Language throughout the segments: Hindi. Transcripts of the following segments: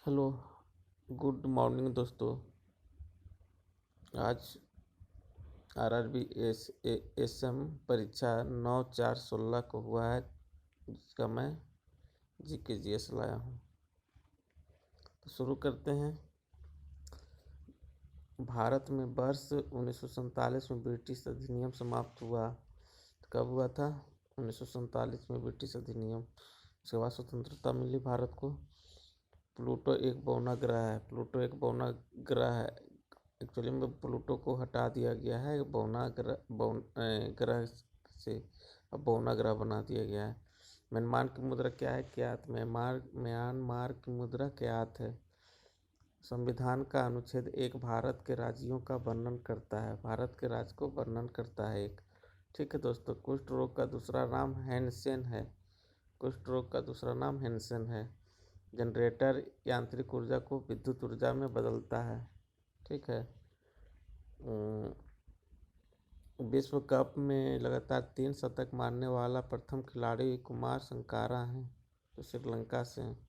हेलो। गुड मॉर्निंग दोस्तों। आज आरआरबी एस एम परीक्षा 9/4/16 को हुआ है, जिसका मैं GK/GS लाया हूँ। तो शुरू करते हैं। भारत में वर्ष 1947 में ब्रिटिश अधिनियम समाप्त हुआ। तो कब हुआ था? 1947 में ब्रिटिश अधिनियम। उसके बाद स्वतंत्रता मिली भारत को। प्लूटो एक बौना ग्रह है। एक्चुअली में प्लूटो को हटा दिया गया है ग्रह से। अब बौना ग्रह बना दिया गया है। म्यांमार की मुद्रा क्या है? क्यात। म्यांमार की मुद्रा क्यात है। संविधान का अनुच्छेद 1 भारत के राज्यों का वर्णन करता है। भारत के राज्य को वर्णन करता है एक। ठीक है दोस्तों। कुष्ठ रोग का दूसरा नाम हैंसेन है। कुष्ठ रोग का दूसरा नाम हैंसेन है। जनरेटर यांत्रिक ऊर्जा को विद्युत ऊर्जा में बदलता है। ठीक है। विश्व कप में लगातार 3 शतक मारने वाला प्रथम खिलाड़ी कुमार संगकारा हैं, जो श्रीलंका से हैं।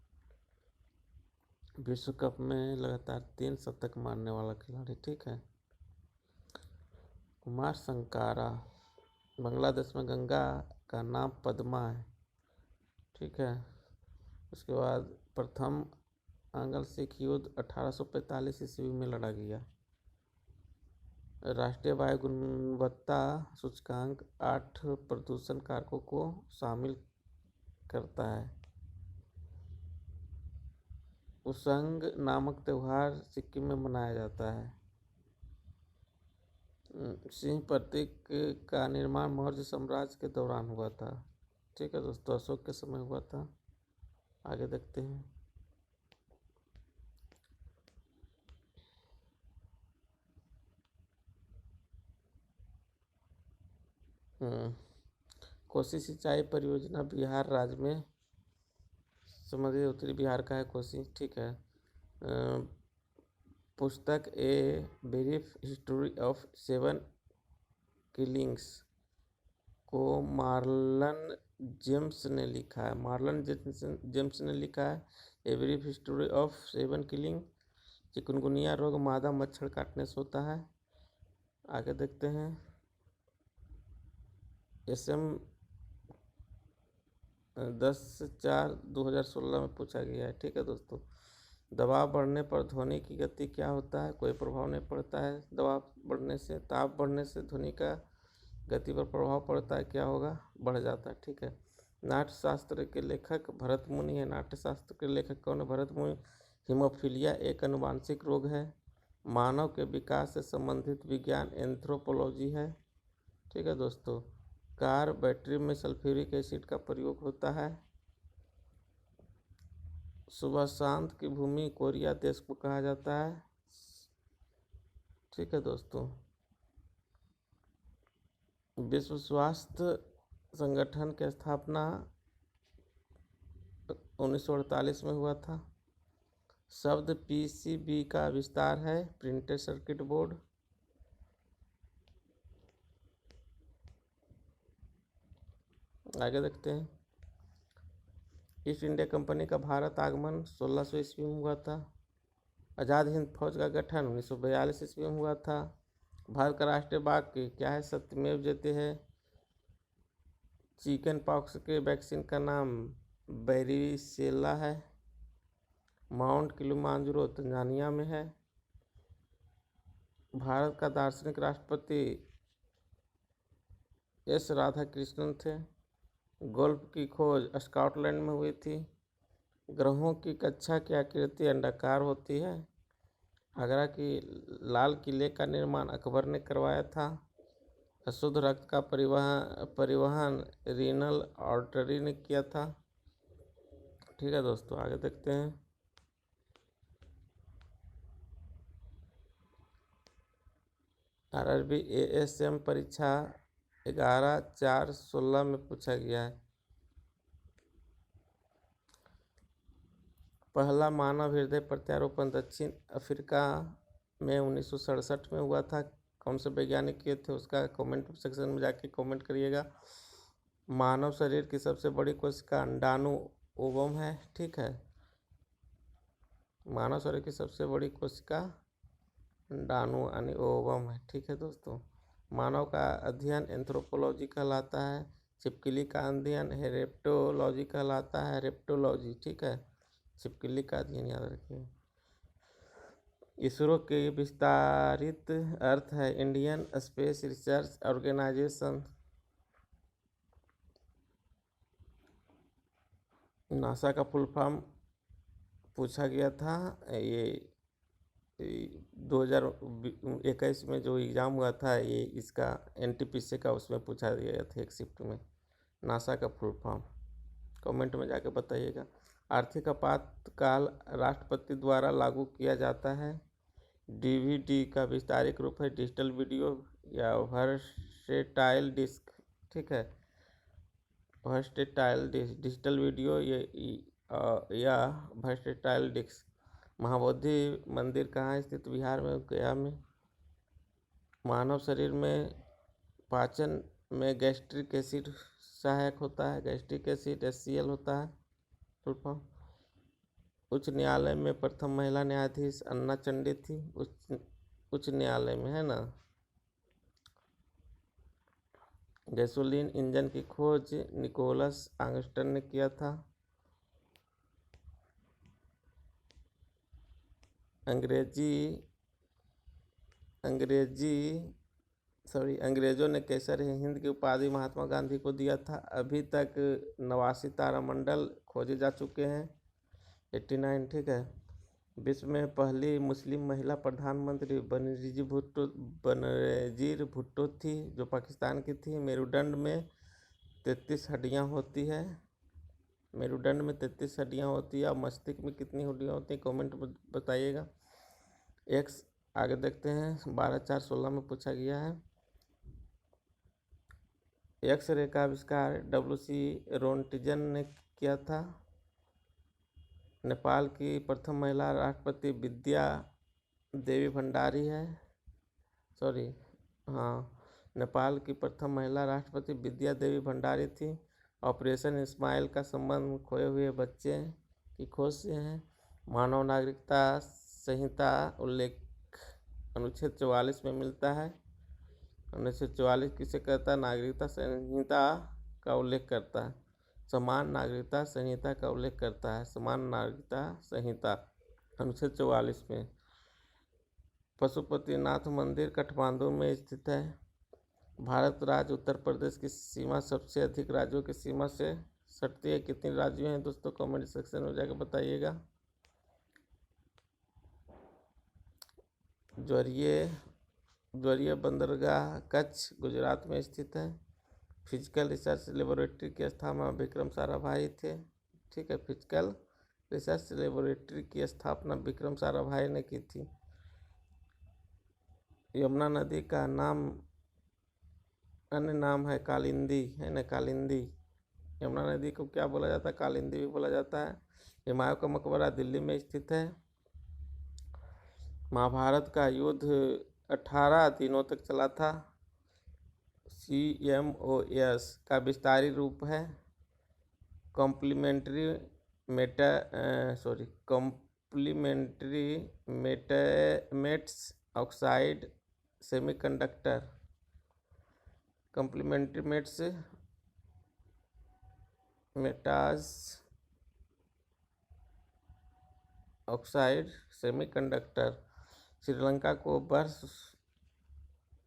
विश्व कप में लगातार 3 शतक मारने वाला खिलाड़ी। ठीक है, कुमार संगकारा। बांग्लादेश में गंगा का नाम पद्मा है। ठीक है। उसके बाद प्रथम आंग्ल सिख युद्ध 1845 ईस्वी में लड़ा गया। राष्ट्रीय वायु गुणवत्ता सूचकांक 8 प्रदूषण कारकों को शामिल करता है। उसंग नामक त्योहार सिक्किम में मनाया जाता है। सिंह प्रतीक का निर्माण मौर्य साम्राज्य के दौरान हुआ था। ठीक है दोस्तों, अशोक के समय हुआ था। आगे देखते हैं। कोसी सिंचाई परियोजना बिहार राज्य में समझिए उत्तरी बिहार का है कोसी। ठीक है। पुस्तक a brief history of 7 killings को मार्लन जेम्स ने लिखा है। जेम्स ने लिखा है a brief history of 7 killing. Chikungunya रोग मादा मच्छर काटने से होता है। आगे देखते हैं। SM 10/4/2016 में पूछा गया है। ठीक है दोस्तों। दबाव बढ़ने पर ध्वनि की गति क्या होता है? कोई प्रभाव नहीं पड़ता है। दबाव बढ़ने से, ताप बढ़ने से ध्वनि का गति पर प्रभाव पड़ता है। क्या होगा? बढ़ जाता है। ठीक है। नाट्यशास्त्र के लेखक भरत मुनि है। नाट्यशास्त्र के लेखक कौन है? भरत मुनि। हीमोफीलिया एक आनुवांशिक रोग है। मानव के विकास से संबंधित विज्ञान एंथ्रोपोलॉजी है। ठीक है दोस्तों। कार बैटरी में सल्फ्यूरिक एसिड का प्रयोग होता है। सुबह शांत की भूमि कोरिया देश को कहा जाता है। ठीक है दोस्तों। विश्व स्वास्थ्य संगठन की स्थापना 1948 में हुआ था। शब्द PCB का विस्तार है प्रिंटेड सर्किट बोर्ड। आगे देखते हैं। ईस्ट इंडिया कंपनी का भारत आगमन 1600 ईस्वी में हुआ था। आज़ाद हिंद फौज का गठन 1942 ईस्वी में हुआ था। भारत का राष्ट्रीय बाघ क्या है? सत्यमेव जयते है। चिकन पॉक्स के वैक्सीन का नाम बैरिसेला है। माउंट किलिमांजारो तंजानिया में है। भारत का दार्शनिक राष्ट्रपति S राधाकृष्णन थे। गोल्फ की खोज स्कॉटलैंड में हुई थी। ग्रहों की कक्षा की आकृति अंडाकार होती है। आगरा की लाल किले का निर्माण अकबर ने करवाया था। अशुद्ध रक्त का परिवहन रीनल आर्टरी ने किया था। ठीक है दोस्तों, आगे देखते हैं। आरआरबी ASM परीक्षा 11/4/16 में पूछा गया है। पहला मानव हृदय प्रत्यारोपण दक्षिण अफ्रीका में 1967 में हुआ था। कौन से वैज्ञानिक किए थे उसका कमेंट सेक्शन में जाके कमेंट करिएगा। मानव शरीर की सबसे बड़ी कोशिका अंडाणु ओवम है। ठीक है। मानव शरीर की सबसे बड़ी कोशिका अंडाणु यानी ओवम है। ठीक है दोस्तों, मानव का अध्ययन एंथ्रोपोलॉजी कहलाता है। छिपकली का अध्ययन हेप्टोलॉजी कहलाता है, रेप्टोलॉजी। ठीक है, छिपकली का अध्ययन याद रखिए। इसरो के विस्तारित अर्थ है Indian space research organisation. NASA का फुल फॉर्म पूछा गया था। ये 2021 में जो एग्ज़ाम हुआ था, ये इसका NTPC का उसमें पूछा गया था एक शिफ्ट में। नासा का फुल फॉर्म कमेंट में जाके बताइएगा। आर्थिक आपातकाल राष्ट्रपति द्वारा लागू किया जाता है। DVD का विस्तारित रूप है डिजिटल वीडियो या वर्सेटाइल डिस्क। ठीक है, वर्सेटाइल डिजिटल वीडियो या वर्सेटाइल डिस्क। महाबोधि मंदिर कहाँ स्थित? बिहार में, गया में। मानव शरीर में पाचन में गैस्ट्रिक एसिड सहायक होता है। गैस्ट्रिक एसिड HCl होता है फुल फॉर्म। उच्च न्यायालय में प्रथम महिला न्यायाधीश अन्ना चंडी थी। उच्च न्यायालय में, है ना। गैसोलीन इंजन की खोज निकोलस आंगस्टन ने किया था। अंग्रेजों ने केसर हिंद की उपाधि महात्मा गांधी को दिया था। अभी तक 89 तारामंडल खोजे जा चुके हैं, 89। ठीक है, विश्व में पहली मुस्लिम महिला प्रधानमंत्री बनजीर भुट्टो थी, जो पाकिस्तान की थी। मेरुदंड में 33 हड्डियाँ होती है। मेरुदंड में 33 हड्डियाँ होती है। और मस्तिष्क में कितनी हड्डियाँ होती हैं, कमेंट बताइएगा। एक्स आगे देखते हैं, 12/4/16 में पूछा गया है। एक्स-रे का आविष्कार WC रोन्टिजन ने किया था। नेपाल की प्रथम महिला राष्ट्रपति विद्या देवी भंडारी है। नेपाल की प्रथम महिला राष्ट्रपति विद्या देवी भंडारी थी। ऑपरेशन इस्माइल का संबंध खोए हुए बच्चे की खोज से है। मानव नागरिकता संहिता उल्लेख अनुच्छेद 44 में मिलता है। अनुच्छेद 44 किसे कहता है? नागरिकता संहिता का उल्लेख करता है। समान नागरिकता संहिता का उल्लेख करता है। समान नागरिकता संहिता अनुच्छेद 44 में। पशुपतिनाथ मंदिर काठमांडू में स्थित है। भारत राज्य उत्तर प्रदेश की सीमा सबसे अधिक राज्यों की सीमा से सटती है। कितने राज्य हैं दोस्तों, कमेंट सेक्शन में जाकर बताइएगा। ज्वारीय बंदरगाह कच्छ गुजरात में स्थित है। फिजिकल रिसर्च लेबोरेटरी की स्थापना विक्रम साराभाई थे। ठीक है, फिजिकल रिसर्च लेबोरेटरी की स्थापना विक्रम साराभाई ने की थी। यमुना नदी का अन्य नाम है कालिंदी, है ना, कालिंदी। यमुना नदी को क्या बोला जाता है? कालिंदी भी बोला जाता है। हुमायूं का मकबरा दिल्ली में स्थित है। महाभारत का युद्ध 18 दिनों तक चला था। CMOS का विस्तारित रूप है complementary metal oxide semiconductor. Complementary metal oxide semiconductor. Sri Lanka को वर्ष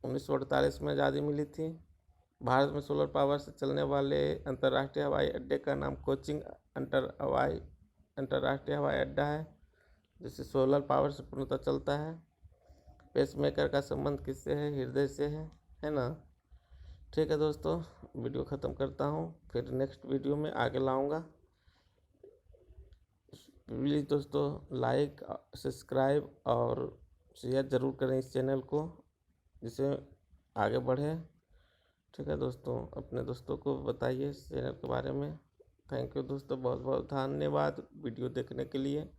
1948 में आज़ादी मिली थी। भारत में सोलर पावर से चलने वाले अंतर्राष्ट्रीय हवाई अड्डे का नाम कोचिन अंतर्राष्ट्रीय हवाई अड्डा है, जिससे सोलर पावर से पूर्णतः चलता है। पेसमेकर का संबंध किससे है? हृदय से है ना। ठीक है दोस्तों, वीडियो ख़त्म करता हूँ, फिर नेक्स्ट वीडियो में आगे लाऊंगा। प्लीज़ दोस्तों लाइक, सब्सक्राइब और शेयर ज़रूर करें इस चैनल को, जिससे आगे बढ़े। ठीक है दोस्तों, अपने दोस्तों को बताइए इस चैनल के बारे में। थैंक यू दोस्तों, बहुत बहुत धन्यवाद वीडियो देखने के लिए।